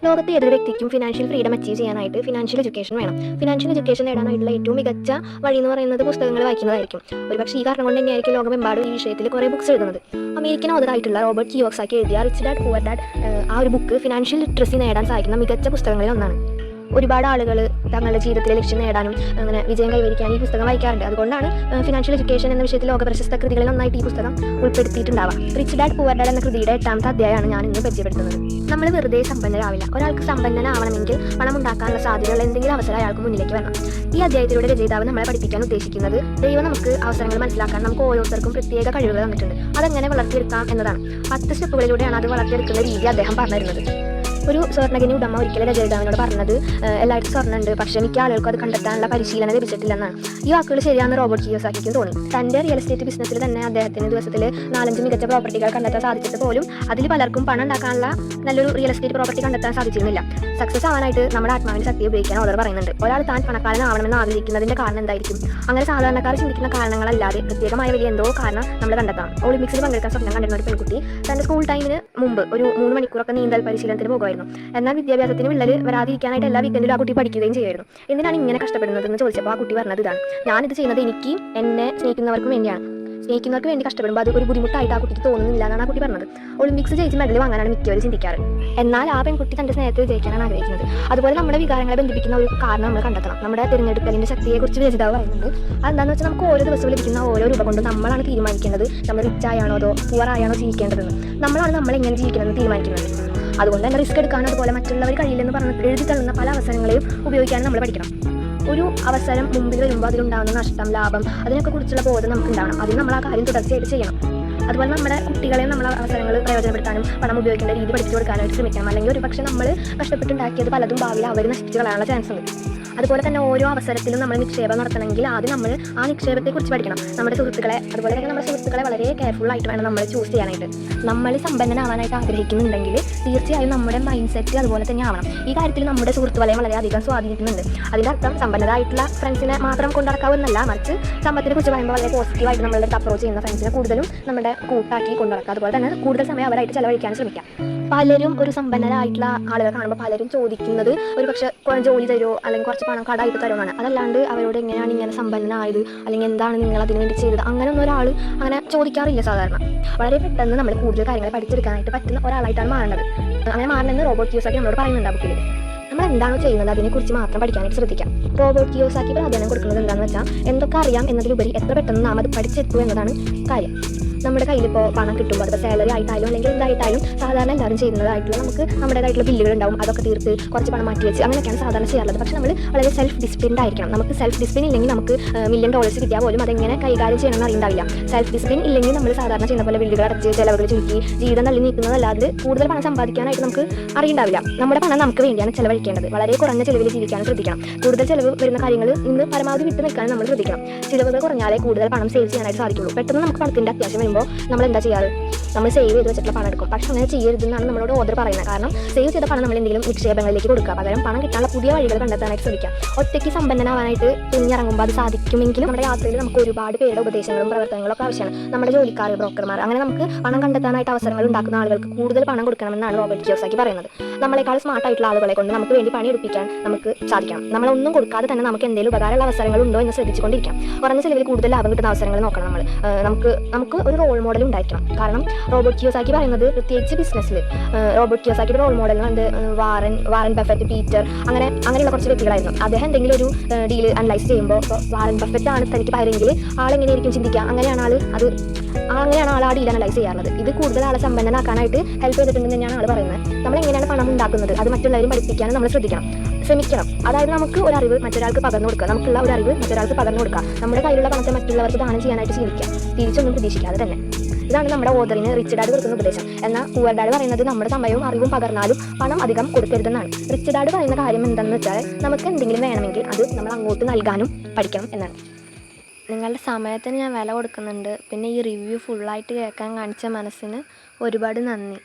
ലോകത്തെ ഏതൊരു വ്യക്തിക്കും ഫിനാൻഷ്യൽ ഫ്രീഡം അച്ചീവ് ചെയ്യാനായിട്ട് ഫിനാൻഷ്യൽ എഡ്യൂക്കേഷൻ വേണം. ഫിനാൻഷ്യൽ എഡ്യൂക്കേഷൻ നേടാനായിട്ടുള്ള ഏറ്റവും മികച്ച വഴി എന്ന് പറയുന്നത് പുസ്തകങ്ങൾ വായിക്കുന്നതായിരിക്കും. ഒരുപക്ഷെ ഈ കാരണം കൊണ്ട് തന്നെയായിരിക്കും ലോകമെമ്പാടും ഈ വിഷയത്തിൽ കുറേ ബുക്സ് എഴുതുന്നത്. അമേരിക്കൻ ഓതറായിട്ടുള്ള റോബർട്ട് കിയോസാക്കി എഴുതിയ റിച്ച് ഡാഡ് പുവർ ഡാഡ് ആ ഒരു ബുക്ക് ഫിനാൻഷ്യൽ ലിറ്ററസി നേടാൻ സഹായിക്കുന്ന മികച്ച പുസ്തകങ്ങളിൽ ഒന്നാണ്. ഒരുപാട് ആളുകൾ തങ്ങളുടെ ജീവിതത്തിലെ ലക്ഷ്യം നേടാനും അങ്ങനെ വിജയം കൈവരിക്കാനും ഈ പുസ്തകം വായിക്കാറുണ്ട്. അതുകൊണ്ടാണ് ഫിനാൻഷ്യൽ എഡ്യൂക്കേഷൻ എന്ന വിഷയത്തിൽ ലോക പ്രശസ്ത കൃതികളിൽ ഒന്നായിട്ട് ഈ പുസ്തകം ഉൾപ്പെടുത്തിയിട്ടുണ്ടാവാം. റിച്ച് ഡാഡ് പുവർ ഡാഡ് എന്ന കൃതിയുടെ 8ാമത്തെ അധ്യായമാണ് ഞാൻ ഇന്ന് പരിചയപ്പെടുത്തുന്നത്. നമ്മൾ വെറുതെ സമ്പന്നരാവില്ല. ഒരാൾക്ക് സമ്പന്നനാവണമെങ്കിൽ പണം ഉണ്ടാക്കാനുള്ള സാധ്യതയുള്ള എന്തെങ്കിലും അവസരം അയാൾക്ക് മുന്നിലേക്ക് വരണം. ഈ അധ്യായത്തിലൂടെ രചയിതാവ് നമ്മളെ പഠിപ്പിക്കാൻ ഉദ്ദേശിക്കുന്നത് ദൈവം നമുക്ക് അവസരങ്ങൾ മനസ്സിലാക്കാൻ നമുക്ക് ഓരോരുത്തർക്കും പ്രത്യേക കഴിവുകൾ തന്നിട്ടുണ്ട്. അതെങ്ങനെ വളർത്തിയെടുക്കാം എന്നതാണ്. 10 സ്റ്റെപ്പുകളിലൂടെയാണ് അത് വളർത്തിയെടുക്കുന്ന രീതി അദ്ദേഹം പറഞ്ഞിരുന്നത്. ഒരു സ്വർണ്ണഗിനി ഉടമ ഒരിക്കലും രചയിതാവിനോട് പറഞ്ഞത് എല്ലായിടത്തും സ്വർണ്ണമുണ്ട്, പക്ഷേ മിക്ക ആളുകൾക്കും അത് കണ്ടെത്താനുള്ള പരിശീലനം ലഭിച്ചിട്ടില്ലെന്നാണ്. ഈ വാക്കുകൾ ശരിയാണെന്ന് റോബർട്ട് കിയോസാക്കിക്ക് തോന്നി. തൻ്റെ റിയൽ എസ്റ്റേറ്റ് ബിസിനസ്സിൽ തന്നെ അദ്ദേഹത്തിന് ദിവസത്തിൽ 4-5 മികച്ച പ്രോപ്പർട്ടികൾ കണ്ടെത്താൻ സാധിച്ചിട്ട് പോലും അതിൽ പലർക്കും പണം ഉണ്ടാക്കാനുള്ള നല്ലൊരു റിയൽ എസ്റ്റേറ്റ് പ്രോപ്പർട്ടി കണ്ടെത്താൻ സാധിച്ചിരുന്നില്ല. സക്സസ് ആവാനായിട്ട് നമ്മുടെ ആത്മാവിന് ശക്തി ഉപയോഗിക്കാൻ ഓർഡർ പറയുന്നുണ്ട്. ഒരാൾ താൻ പണക്കാരനാവണമെന്ന് ആഗ്രഹിക്കുന്നതിൻ്റെ കാരണം എന്തായിരിക്കും? അങ്ങനെ സാധാരണക്കാർ ചിന്തിക്കുന്ന കാരണങ്ങളല്ലാതെ പ്രത്യേകമായ വലിയ എന്തോ കാരണം നമ്മൾ കണ്ടെത്താം. ഒളിമ്പിക്സിൽ പങ്കെടുക്കാൻ സ്വപ്നം കണ്ടിരുന്ന ഒരു പെൺകുട്ടി തൻ്റെ സ്കൂൾ ടൈമിന് മുമ്പ് ഒരു 3 മണിക്കൂറൊക്കെ നീന്തൽ പരിശീലനത്തിന് പോകുമായിരുന്നു. എന്നാൽ വിദ്യാഭ്യാസത്തിന് വിള്ളൽ വരാതിരിക്കാനായിട്ട് എല്ലാ വീക്കെൻഡിലും ആ കുട്ടി പഠിക്കുകയും ചെയ്യുമായിരുന്നു. എന്തിനാണ് ഇങ്ങനെ കഷ്ടപ്പെടുന്നതെന്ന് ചോദിച്ചപ്പോൾ ആ കുട്ടി പറഞ്ഞത് ഇതാണ്: ഞാനിത് ചെയ്യുന്നത് എനിക്കും എന്നെ സ്നേഹിക്കുന്നവർക്കും വേണ്ടിയാണ്. സ്നേഹിക്കുന്നവർക്ക് വേണ്ടി കഷ്ടപ്പെടുമ്പോൾ അത് ഒരു ബുദ്ധിമുട്ടായിട്ട് ആ കുട്ടിക്ക് തോന്നുന്നില്ല എന്നാണ് ആ കുട്ടി പറഞ്ഞത്. ഒളിമ്പിക്സ് ജയിച്ച് മെഡൽ വാങ്ങാനാണ് മിക്കവരും ചിന്തിക്കാറ്. എന്നാൽ ആ പെൺകുട്ടി തൻ്റെ സ്നേഹത്തിൽ ജയിക്കാനാണ് ആഗ്രഹിക്കുന്നത്. അതുപോലെ നമ്മുടെ വികാരങ്ങളെ ബന്ധിപ്പിക്കുന്ന ഒരു കാരണം നമ്മൾ കണ്ടെത്തണം. നമ്മുടെ തിരഞ്ഞെടുക്കലിൻ്റെ ശക്തിയെക്കുറിച്ച് രചയിതാവ് പറയുന്നത് അതെന്താണെന്ന് വെച്ചാൽ നമുക്ക് ഓരോ ദിവസവും ലഭിക്കുന്ന ഓരോ രൂപ കൊണ്ട് നമ്മളാണ് തീരുമാനിക്കേണ്ടത് നമ്മൾ റിച്ച് ആയാണോ അതോ പുവർ ആയാണോ ജീവിക്കേണ്ടതെന്ന്. നമ്മളാണ് നമ്മൾ എങ്ങനെ ജീവിക്കണമെന്ന് തീരുമാനിക്കുന്നത്. അതുകൊണ്ട് തന്നെ റിസ്ക് എടുക്കാനും അതുപോലെ മറ്റുള്ളവർ കഴിയില്ലെന്ന് പറഞ്ഞ് എഴുതി തള്ളുന്ന പല അവസരങ്ങളെയും ഉപയോഗിക്കാനും നമ്മൾ പഠിക്കണം. ഒരു അവസരം മുമ്പിൽ വരുമ്പോൾ അതിലുണ്ടാകുന്ന നഷ്ടം, ലാഭം, അതിനൊക്കെ കുറിച്ചുള്ള ബോധം നമുക്ക് ഉണ്ടാവണം. അതിന് നമ്മൾ ആ കാര്യം തുടർച്ചയായിട്ട് ചെയ്യണം. അതുപോലെ നമ്മുടെ കുട്ടികളെയും നമ്മൾ അവസരങ്ങൾ പ്രയോജനപ്പെടുത്താനും പണം ഉപയോഗിക്കേണ്ട രീതി പഠിച്ചു കൊടുക്കാനായിട്ട് ശ്രമിക്കണം. അല്ലെങ്കിൽ ഒരു പക്ഷേ നമ്മൾ കഷ്ടപ്പെട്ടുണ്ടാക്കിയത് പലതും ഭാവിയിൽ അവർ നശിപ്പിച്ച് കളയാനുള്ള ചാൻസ് ഉണ്ട്. അതുപോലെ തന്നെ ഓരോ അവസരത്തിലും നമ്മൾ നിക്ഷേപം നടത്തണമെങ്കിൽ ആദ്യം നമ്മൾ ആ നിക്ഷേപത്തെക്കുറിച്ച് പഠിക്കണം. നമ്മുടെ സുഹൃത്തുക്കളെ അതുപോലെ തന്നെ നമ്മുടെ സുഹൃത്തുക്കളെ വളരെ കെയർഫുള്ളായിട്ട് വേണം നമ്മൾ ചൂസ് ചെയ്യാനായിട്ട്. നമ്മൾ സമ്പന്നനാവാനായിട്ട് ആഗ്രഹിക്കുന്നുണ്ടെങ്കിൽ തീർച്ചയായും നമ്മുടെ മൈൻഡ് സെറ്റ് അതുപോലെ തന്നെ ആവണം. ഈ കാര്യത്തിൽ നമ്മുടെ സുഹൃത്ത് വലയം വളരെയധികം സ്വാധീനിക്കുന്നുണ്ട്. അതിൻ്റെ അർത്ഥം സമ്പന്നരായിട്ടുള്ള ഫ്രണ്ട്സിനെ മാത്രം കൊണ്ടുനടക്കാവുന്നല്ല, മറിച്ച് സമ്പത്തിനെ കുറിച്ച് പറയുമ്പോൾ വളരെ പോസിറ്റീവായിട്ട് നമ്മളുടെ അടുത്ത് അപ്രോച്ച് ചെയ്യുന്ന ഫ്രണ്ട്സിനെ കൂടുതലും നമ്മുടെ കൂട്ടാക്കി കൊണ്ടുനടക്കുക. അതുപോലെ തന്നെ കൂടുതൽ സമയം അവരായിട്ട് ചിലവഴിക്കാൻ ശ്രമിക്കാം. പലരും ഒരു സമ്പന്നരായിട്ടുള്ള ആളുകൾ കാണുമ്പോൾ പലരും ചോദിക്കുന്നത് ഒരു പക്ഷേ ജോലി തരുമോ അല്ലെങ്കിൽ കുറച്ച് പണം കടമായിട്ട് തരുമെന്നാണ്. അതല്ലാണ്ട് അവരോട് എങ്ങനെയാണ് ഇങ്ങനെ സമ്പന്നനായത് അല്ലെങ്കിൽ എന്താണ് നിങ്ങൾ അതിന് വേണ്ടി ചെയ്തത് അങ്ങനെയൊന്നും ഒരാൾ അങ്ങനെ ചോദിക്കാറില്ല സാധാരണ. വളരെ പെട്ടെന്ന് നമ്മൾ കൂടുതൽ കാര്യങ്ങൾ പഠിച്ചെടുക്കാനായിട്ട് പറ്റുന്ന ഒരാളായിട്ടാണ് മാറേണ്ടത്. അങ്ങനെ മാറണമെന്ന് റോബർട്ട് കിയോസാക്കി നമ്മളോട് പറയുന്നുണ്ട് ആ ബുക്കിൽ. നമ്മൾ എന്താണോ ചെയ്യുന്നത് അതിനെക്കുറിച്ച് മാത്രം പഠിക്കാനായിട്ട് ശ്രദ്ധിക്കാം. റോബർട്ട് കിയോസാക്കി പ്രാധാന്യം കൊടുക്കുന്നത് എന്താണെന്ന് വെച്ചാൽ എന്തൊക്കെ അറിയാം എന്നതിലുപരി എത്ര പെട്ടെന്ന് നാം അത് പഠിച്ചെത്തുക എന്നതാണ് കാര്യം. നമ്മുടെ കയ്യിലിപ്പോൾ പണം കിട്ടുമ്പോൾ അതിപ്പോൾ സാലറി ആയിട്ടായാലും അല്ലെങ്കിൽ എന്തായിട്ടായാലും സാധാരണ എല്ലാവരും ചെയ്യുന്നതായിട്ടുള്ള നമുക്ക് നമ്മുടേതായിട്ടുള്ള ബില്ലുകൾ ഉണ്ടാവും. അതൊക്കെ തീർത്ത് കുറച്ച് പണം മാറ്റി വെച്ച് അങ്ങനെയൊക്കെയാണ് സാധാരണ ചെയ്യാറുള്ളത്. പക്ഷേ നമ്മൾ വളരെ സെൽഫ് ഡിസിപ്ലിൻഡ് ആയിരിക്കണം. നമുക്ക് സെൽഫ് ഡിസിപ്ലിൻ ഇല്ലെങ്കിൽ നമുക്ക് $1 മില്യൺ കിട്ടിയാൽ പോലും അതെങ്ങനെ കൈകാര്യം ചെയ്യണമെന്ന് അറിയുണ്ടാവില്ല. സെൽഫ് ഡിസിപ്ലിൻ ഇല്ലെങ്കിൽ നമ്മൾ സാധാരണ ചെയ്യുന്ന പോലെ ബില്ലുകൾ അടച്ച് ചിലവുകൾ ചുരുക്കി ജീവിതം തള്ളി നീക്കുന്നതല്ലാതെ കൂടുതൽ പണം സമ്പാദിക്കാനായിട്ട് നമുക്ക് അറിയുണ്ടാവില്ല. നമ്മുടെ പണം നമുക്ക് വേണ്ടിയാണ് ചിലവഴിക്കേണ്ടത്. വളരെ കുറഞ്ഞ ചിലവിൽ ജീവിക്കാൻ ശ്രദ്ധിക്കണം. കൂടുതൽ ചിലവ് വരുന്ന കാര്യങ്ങൾ ഇന്ന് പരമാവധി വിട്ട് നിൽക്കാൻ നമ്മൾ ശ്രദ്ധിക്കണം. ചിലവുകൾ കുറഞ്ഞാലേ കൂടുതൽ പണം സേവ് ചെയ്യാനായിട്ട് സാധിക്കുള്ളൂ. പെട്ടെന്ന് നമുക്ക് പണത്തിൻ്റെ അത്യാവശ്യം വരുമ്പോൾ നമ്മൾ എന്താ ചെയ്യാറ്? നമ്മൾ സേവ് ചെയ്ത് വെച്ചിട്ടുള്ള പണം എടുക്കും. പക്ഷേ അങ്ങനെ ചെയ്യരുതെന്നാണ് നമ്മളോട് ഓർഡർ പറയുന്നത്. കാരണം സേവ് ചെയ്ത പണം നമ്മൾ എന്തെങ്കിലും നിക്ഷേപങ്ങളിലേക്ക് കൊടുക്കുക. പകരം പണം കിട്ടാനുള്ള പുതിയ വഴികൾ കണ്ടെത്താനായിട്ട് ശ്രമിക്കാം. ഒറ്റയ്ക്ക് സമ്പന്നനാവാനായിട്ട് തുനിഞ്ഞിറങ്ങുമ്പോൾ അത് സാധിക്കുമെങ്കിലും നമ്മുടെ യാത്രയിൽ നമുക്ക് ഒരുപാട് പേരുടെ ഉപദേശങ്ങളും പ്രവർത്തനങ്ങളും ഒക്കെ ആവശ്യമാണ്. നമ്മുടെ ജോലിക്കാർ, ബ്രോക്കർമാർ, അങ്ങനെ നമുക്ക് പണം കണ്ടെത്താനായിട്ട് അവസരങ്ങൾ ഉണ്ടാക്കുന്ന ആളുകൾക്ക് കൂടുതൽ പണം കൊടുക്കണമെന്നാണ് റോബർട്ട് കിയോസാക്കി പറയുന്നത്. നമ്മളെക്കാൾ സ്മാർട്ട് ആയിട്ടുള്ള ആളുകളെ കൊണ്ട് നമുക്ക് വേണ്ടി പണിയെടുപ്പിക്കാൻ നമുക്ക് സാധിക്കണം. നമ്മളൊന്നും കൊടുക്കാതെ തന്നെ നമുക്ക് എന്തെങ്കിലും ഉപകാരമുള്ള അവസരങ്ങൾ ഉണ്ടോ എന്ന് ശ്രദ്ധിച്ചുകൊണ്ടിരിക്കാം. കുറഞ്ഞ ചിലവിൽ കൂടുതൽ ലാഭം കിട്ടുന്ന അവസരങ്ങൾ നോക്കണം. നമുക്ക് ഒരു റോൾ മോഡൽ ഉണ്ടായിരിക്കണം. കാരണം റോബർട്ട് കിയോസാക്കി പറയുന്നത് പ്രത്യേകിച്ച് ബിസിനസ്സിൽ റോബർട്ട് കിയോസാക്കിയുടെ റോൾ മോഡൽ എന്ന് വാറൻ ബഫറ്റ്, പീറ്റർ അങ്ങനെയുള്ള കുറച്ച് വ്യക്തികളായിരുന്നു. അദ്ദേഹം എന്തെങ്കിലും ഒരു ഡീൽ അനലൈസ് ചെയ്യുമ്പോൾ വാറൻ ബഫറ്റ് ആണ് തനിക്ക് പറയുമെങ്കിൽ ആളെങ്ങനെയായിരിക്കും ചിന്തിക്കുക, അങ്ങനെയാണ് ആൾ ആ ഡീൽ അനലൈസ് ചെയ്യാറുള്ളത്. ഇത് കൂടുതൽ ആളെ സമ്പന്നനാക്കാനായിട്ട് ഹെൽപ്പ് ചെയ്തിട്ടുണ്ടെന്ന് തന്നെയാണ് ആൾ പറയുന്നത്. നമ്മൾ എങ്ങനെയാണ് പണം ഉണ്ടാക്കുന്നത് അത് മറ്റുള്ളവരും പഠിപ്പിക്കാനും നമ്മൾ ശ്രമിക്കണം. അതായത് നമുക്ക് ഒരു അറിവ് മറ്റൊരാൾക്ക് പകർന്നു കൊടുക്കുക. നമുക്കുള്ള ഒരു അറിവ് മറ്റൊരാൾക്ക് പകർന്നു കൊടുക്കുക. നമ്മുടെ കയ്യിലുള്ള പണത്തെ മറ്റുള്ളവർക്ക് ദാനം ചെയ്യാനായിട്ട് ചിന്തിക്കുക, തിരിച്ചൊന്നും പ്രതീക്ഷിക്കാതെ തന്നെ. ഇതാണ് നമ്മുടെ ഓതറിന് റിച്ച് ഡാഡ് കൊടുക്കുന്ന ഉപദേശം. എന്നാൽ പുവർ ഡാഡ് പറയുന്നത് നമ്മുടെ സമയവും അറിവും പകർന്നാലും പണം അധികം കൊടുക്കരുതെന്നാണ്. റിച്ച് ഡാഡ് പറയുന്ന കാര്യം എന്താണെന്ന് വെച്ചാൽ നമുക്ക് എന്തെങ്കിലും വേണമെങ്കിൽ അത് നമ്മൾ അങ്ങോട്ട് നൽകാനും പഠിക്കണം എന്നാണ്. നിങ്ങളുടെ സമയത്തിന് ഞാൻ വില കൊടുക്കുന്നുണ്ട്. പിന്നെ ഈ റിവ്യൂ ഫുള്ളായിട്ട് കേൾക്കാൻ കാണിച്ച മനസ്സിന് ഒരുപാട് നന്ദി.